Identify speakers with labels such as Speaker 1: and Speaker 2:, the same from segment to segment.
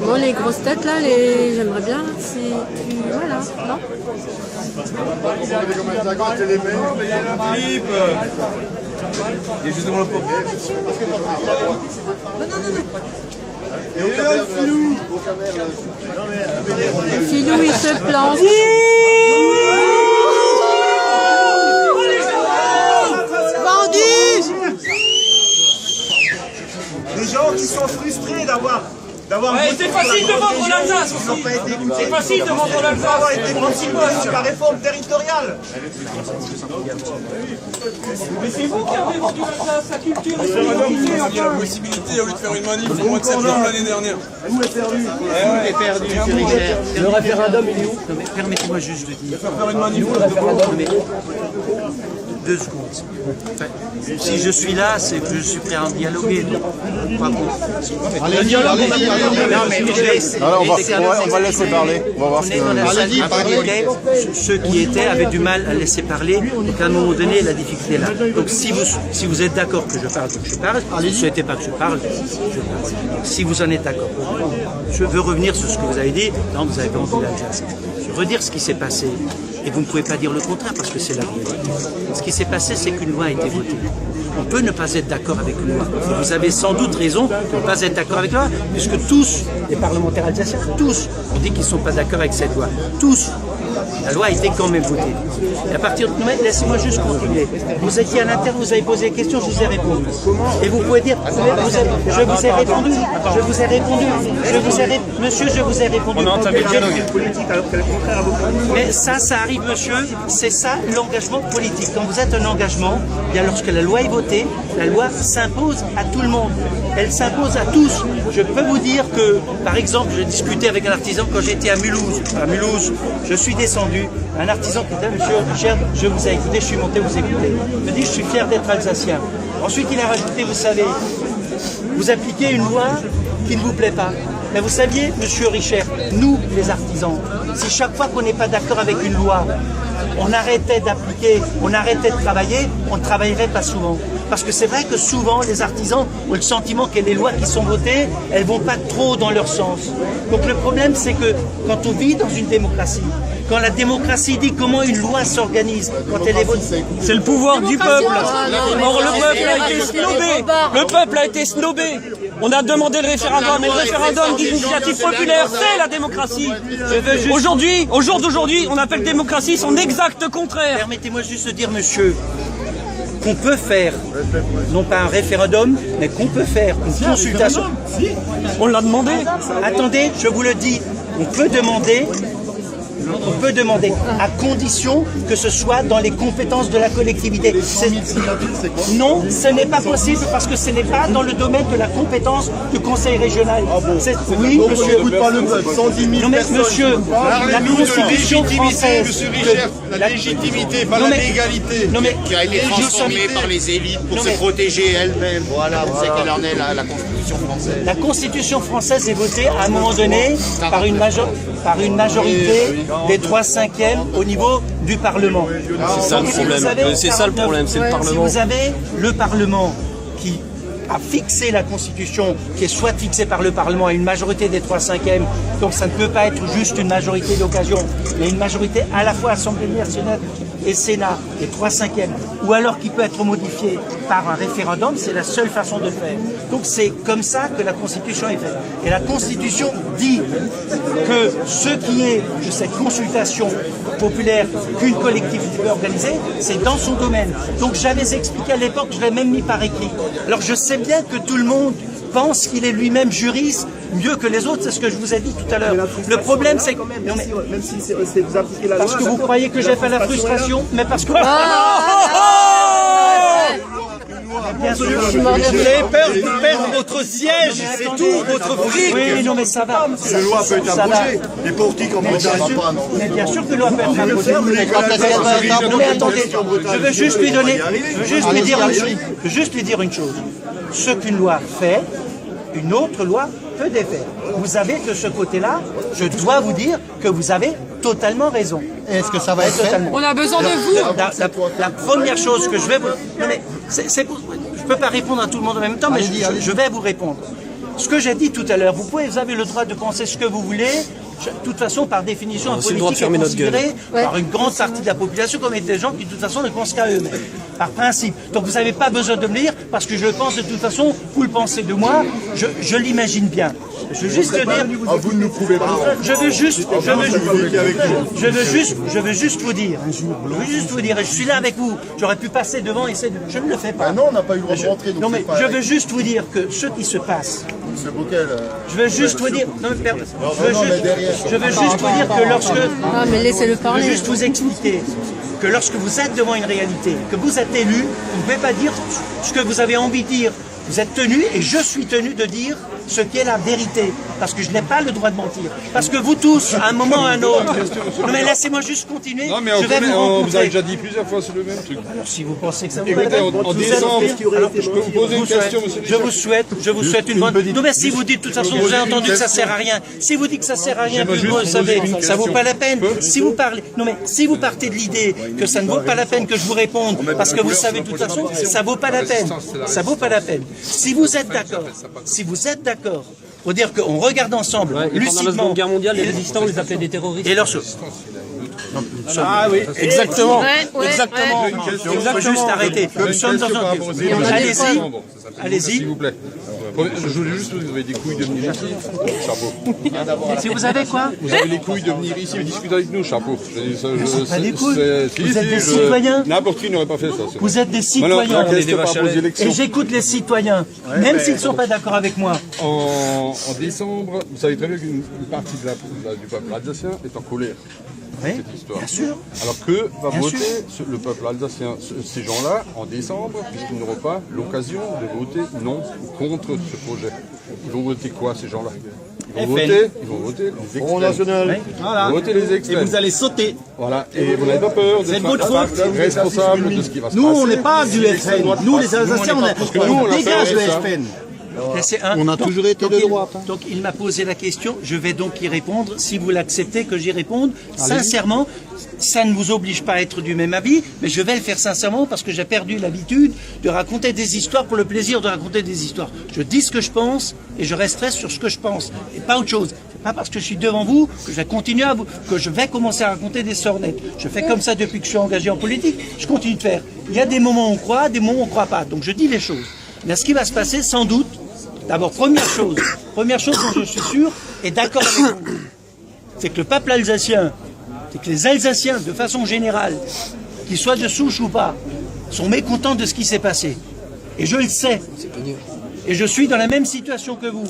Speaker 1: Bon, les grosses têtes là, j'aimerais bien si tu... Voilà, non?
Speaker 2: Il est juste devant le pot.
Speaker 1: Filou, il se plante.
Speaker 3: Des gens qui sont frustrés d'avoir
Speaker 4: Ouais, c'est facile de vendre l'Alsace aussi. C'est facile de vendre l'Alsace.
Speaker 3: avoir été consultés sur la réforme territoriale.
Speaker 4: Mais c'est vous qui avez vendu l'Alsace, la culture et
Speaker 2: Il y a la possibilité, au lieu de faire une manif au mois de septembre l'année dernière.
Speaker 5: Où est perdu? Où est perdu, c'est Richard. Le référendum, il est où? Permettez-moi juste de dire.
Speaker 2: Faire une manif
Speaker 5: Le référendum, mais 2 secondes. Enfin, si je suis là, c'est que je suis prêt à en dialoguer.
Speaker 6: Alors on va laisser parler. On va voir ce que...
Speaker 5: Ceux qui étaient avaient du mal à laisser parler. Donc à un moment donné, la difficulté est là. Donc si vous êtes d'accord que je parle, je parle. Si vous ne souhaitez pas que je parle, je parle. Donc, si vous en êtes d'accord, je veux revenir sur ce que vous avez dit. Non, vous avez pas envie l'Alsace. Je veux redire ce qui s'est passé. Et vous ne pouvez pas dire le contraire parce que c'est la réalité. Ce qui s'est passé, c'est qu'une loi a été votée. On peut ne pas être d'accord avec une loi. Et vous avez sans doute raison de ne pas être d'accord avec la loi, puisque tous, les parlementaires alsaciens, tous, ont dit qu'ils ne sont pas d'accord avec cette loi. Tous. La loi a été quand même votée. Et à partir de... Laissez-moi juste continuer. Vous étiez à l'interne, vous avez posé des questions, je vous ai répondu. Et vous pouvez dire, je vous ai répondu, je vous ai répondu, monsieur, je vous ai répondu.
Speaker 2: On a entamé le dialogue.
Speaker 5: Mais ça arrive, monsieur, c'est ça l'engagement politique. Quand vous êtes un engagement, bien lorsque la loi est votée, la loi s'impose à tout le monde. Elle s'impose à tous. Je peux vous dire que, par exemple, j'ai discuté avec un artisan quand j'étais à Mulhouse. À Mulhouse, je suis descendu. Un artisan qui était, monsieur Richard, je vous ai écouté, je suis monté vous écouter. Il me dit, je suis fier d'être alsacien. Ensuite, il a rajouté, vous savez, vous appliquez une loi qui ne vous plaît pas. Mais vous saviez, monsieur Richard, nous, les artisans, si chaque fois qu'on n'est pas d'accord avec une loi, on arrêtait d'appliquer, on arrêtait de travailler, on ne travaillerait pas souvent. Parce que c'est vrai que souvent, les artisans ont le sentiment que les lois qui sont votées, elles ne vont pas trop dans leur sens. Donc le problème, c'est que quand on vit dans une démocratie, quand la démocratie dit comment une loi s'organise, quand elle est votée...
Speaker 4: C'est le pouvoir du peuple. Or, le peuple a été snobé. Le peuple a été snobé. On a demandé le référendum, et le référendum d'initiative populaire, c'est la démocratie. Aujourd'hui, au jour d'aujourd'hui, on appelle démocratie son exact contraire.
Speaker 5: Permettez-moi juste de dire, monsieur, qu'on peut faire, non pas un référendum, mais qu'on peut faire une consultation.
Speaker 4: On l'a demandé.
Speaker 5: Attendez, je vous le dis, on peut demander, à condition que ce soit dans les compétences de la collectivité. Non, ce n'est pas possible parce que ce n'est pas dans le domaine de la compétence du conseil régional. Oui, monsieur. Non, mais monsieur, la constitution française...
Speaker 6: Monsieur Richard, la légitimité, pas la légalité, qui a été transformée par les élites pour se protéger elle-même. Voilà, vous savez quelle en est la Constitution française.
Speaker 5: La Constitution française est votée à un moment donné par une majorité des 3/5 au niveau du Parlement.
Speaker 2: C'est ça le problème. C'est ça le problème, c'est le Parlement.
Speaker 5: Si vous avez le Parlement qui a fixé la Constitution, qui est soit fixée par le Parlement à une majorité des 3/5, donc ça ne peut pas être juste une majorité d'occasion, mais une majorité à la fois Assemblée nationale et Sénat, les 3/5, ou alors qui peut être modifié par un référendum, c'est la seule façon de faire. Donc c'est comme ça que la Constitution est faite. Et la Constitution dit que ce qui est de cette consultation populaire qu'une collectivité peut organiser, c'est dans son domaine. Donc j'avais expliqué à l'époque, je l'ai même mis par écrit. Alors je sais bien que tout le monde pense qu'il est lui-même juriste, mieux que les autres, c'est ce que je vous ai dit tout à l'heure. Le problème, c'est que...
Speaker 3: Même si vous appliquez la loi...
Speaker 5: Parce que vous croyez que j'ai fait la frustration, mais parce que... Bien sûr,
Speaker 3: Vous avez peur de perdre votre siège, c'est tout, votre fric.
Speaker 5: oui, non, mais ça va.
Speaker 6: La loi peut être abrogée. Les politiques en Bretagne, pas, non.
Speaker 5: Mais bien sûr que loi peut être abrogée. Non, mais attendez, je veux juste lui donner... Je veux juste lui dire une chose. Ce qu'une loi fait, une autre loi peut défaire. Vous avez de ce côté-là, je dois vous dire que vous avez totalement raison.
Speaker 7: Est-ce que ça va être fait?
Speaker 1: On a besoin de vous.
Speaker 5: La première chose que je vais vous... Non mais, je ne peux pas répondre à tout le monde en même temps, mais je vais vous répondre. Ce que j'ai dit tout à l'heure, vous avez le droit de penser ce que vous voulez. De toute façon, par définition, un politique est considéré par une grande partie de la population comme étant des gens qui, de toute façon, ne pensent qu'à eux-mêmes, par principe. Donc vous n'avez pas besoin de me lire, parce que je pense de toute façon, vous le pensez de moi, je l'imagine bien. Je veux juste dire...
Speaker 6: vous ne nous prouvez pas.
Speaker 5: Je veux juste vous dire, et je suis là avec vous, j'aurais pu passer devant et essayer de... Je ne le fais pas.
Speaker 6: Non, on n'a pas eu le droit de rentrer.
Speaker 5: Non mais je veux juste vous dire que ce qui se passe... Je veux juste vous dire... Non, mais je veux juste vous dire que lorsque...
Speaker 1: Ah, mais laissez-le parler.
Speaker 5: Je veux juste vous expliquer que lorsque vous êtes devant une réalité, que vous êtes élu, vous ne pouvez pas dire ce que vous avez envie de dire. Vous êtes tenu, et je suis tenu de dire ce qui est la vérité, parce que je n'ai pas le droit de mentir. Parce que vous tous, à un moment ou à un autre... Non mais laissez-moi juste continuer.
Speaker 8: Non mais
Speaker 5: je vais vous
Speaker 8: on vous a
Speaker 5: rencontrer.
Speaker 8: déjà dit plusieurs fois sur le même truc.
Speaker 5: Alors si vous pensez que ça vous
Speaker 8: Écoutez, en décembre, je peux vous poser une question, monsieur
Speaker 5: Je vous souhaite une bonne... Non mais si vous dites, de toute façon, vous avez entendu que ça sert à rien. Si vous dites que ça sert à rien, vous savez, ça vaut pas la peine. Si vous parlez... Non mais si vous partez de l'idée que ça ne vaut pas la peine que je vous réponde, parce que vous savez de toute façon, ça vaut pas la peine. Ça vaut pas la peine. Si vous êtes d'accord, pour dire qu'on regarde ensemble,
Speaker 4: Et pendant la
Speaker 5: lucidement...
Speaker 4: Seconde Guerre mondiale, les résistants, on les appelait des terroristes.
Speaker 5: Et lorsque...
Speaker 3: Ah oui, exactement.
Speaker 1: Exactement.
Speaker 5: Il faut juste arrêter. Nous sommes dans un... Allez-y. Allez-y.
Speaker 8: S'il vous plaît. Je voulais juste vous avez des couilles de venir ici. Chapeau.
Speaker 5: Si vous avez quoi?
Speaker 8: Vous avez les couilles de venir ici discuter avec nous, chapeau.
Speaker 5: Pas des couilles. Vous êtes des citoyens.
Speaker 8: N'importe qui n'aurait pas fait ça.
Speaker 5: Vous êtes des citoyens.
Speaker 8: Et
Speaker 5: Et j'écoute les citoyens, même s'ils ne sont pas d'accord avec moi.
Speaker 8: En décembre, vous savez très bien qu'une partie du peuple alsacien est en colère.
Speaker 5: Oui,
Speaker 8: Cette histoire.
Speaker 5: bien sûr.
Speaker 8: Alors que va
Speaker 5: Bien
Speaker 8: voter
Speaker 5: sûr.
Speaker 8: le peuple alsacien, ces gens-là, en décembre, puisqu'ils n'auront pas l'occasion de voter non ou contre ce projet. Ils vont voter quoi, ces gens-là? Ils vont voter les extrêmes.
Speaker 7: Voilà.
Speaker 8: Ils vont voter les
Speaker 7: Et
Speaker 8: extrêmes.
Speaker 7: vous allez sauter.
Speaker 8: Voilà. Et vous n'avez pas peur
Speaker 7: C'est
Speaker 8: d'être
Speaker 7: votre faute.
Speaker 8: responsable de ce qui va se
Speaker 7: Nous,
Speaker 8: passer.
Speaker 7: on n'est pas du FN. Nous, les Alsaciens, on dégage le FN.
Speaker 5: On
Speaker 7: a toujours été de droite.
Speaker 5: Donc il m'a posé la question, je vais donc y répondre, si vous l'acceptez que j'y réponde. Sincèrement, ça ne vous oblige pas à être du même avis, mais je vais le faire sincèrement parce que j'ai perdu l'habitude de raconter des histoires pour le plaisir de raconter des histoires. Je dis ce que je pense et je resterai sur ce que je pense et pas autre chose. C'est pas parce que je suis devant vous que je vais continuer que je vais commencer à raconter des sornettes. Je fais comme ça depuis que je suis engagé en politique, je continue de faire. Il y a des moments où on croit, des moments où on ne croit pas. Donc je dis les choses. Mais ce qui va se passer, sans doute, d'abord, première chose dont je suis sûr et d'accord avec vous, c'est que le peuple alsacien, c'est que les Alsaciens, de façon générale, qu'ils soient de souche ou pas, sont mécontents de ce qui s'est passé. Et je le sais. Et je suis dans la même situation que vous.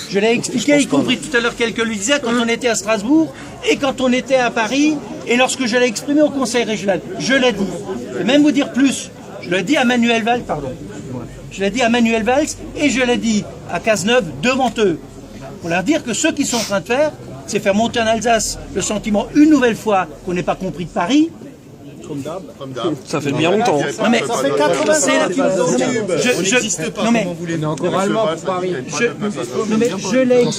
Speaker 5: Je l'ai expliqué, y compris tout à l'heure quelqu'un le disait, quand on était à Strasbourg et quand on était à Paris, et lorsque je l'ai exprimé au Conseil régional. Je l'ai dit. Je vais même vous dire plus. Je l'ai dit à Manuel Valls, Je l'ai dit à Manuel Valls et je l'ai dit à Cazeneuve devant eux. Pour leur dire que ce qu'ils sont en train de faire, c'est faire monter en Alsace le sentiment une nouvelle fois qu'on n'est pas compris de Paris.
Speaker 6: Comme d'hab.
Speaker 4: Ça fait bien longtemps.
Speaker 5: Non mais ça fait 80
Speaker 6: On n'existe pas.
Speaker 5: Non mais
Speaker 6: Comment vous voulez encore
Speaker 5: je l'ai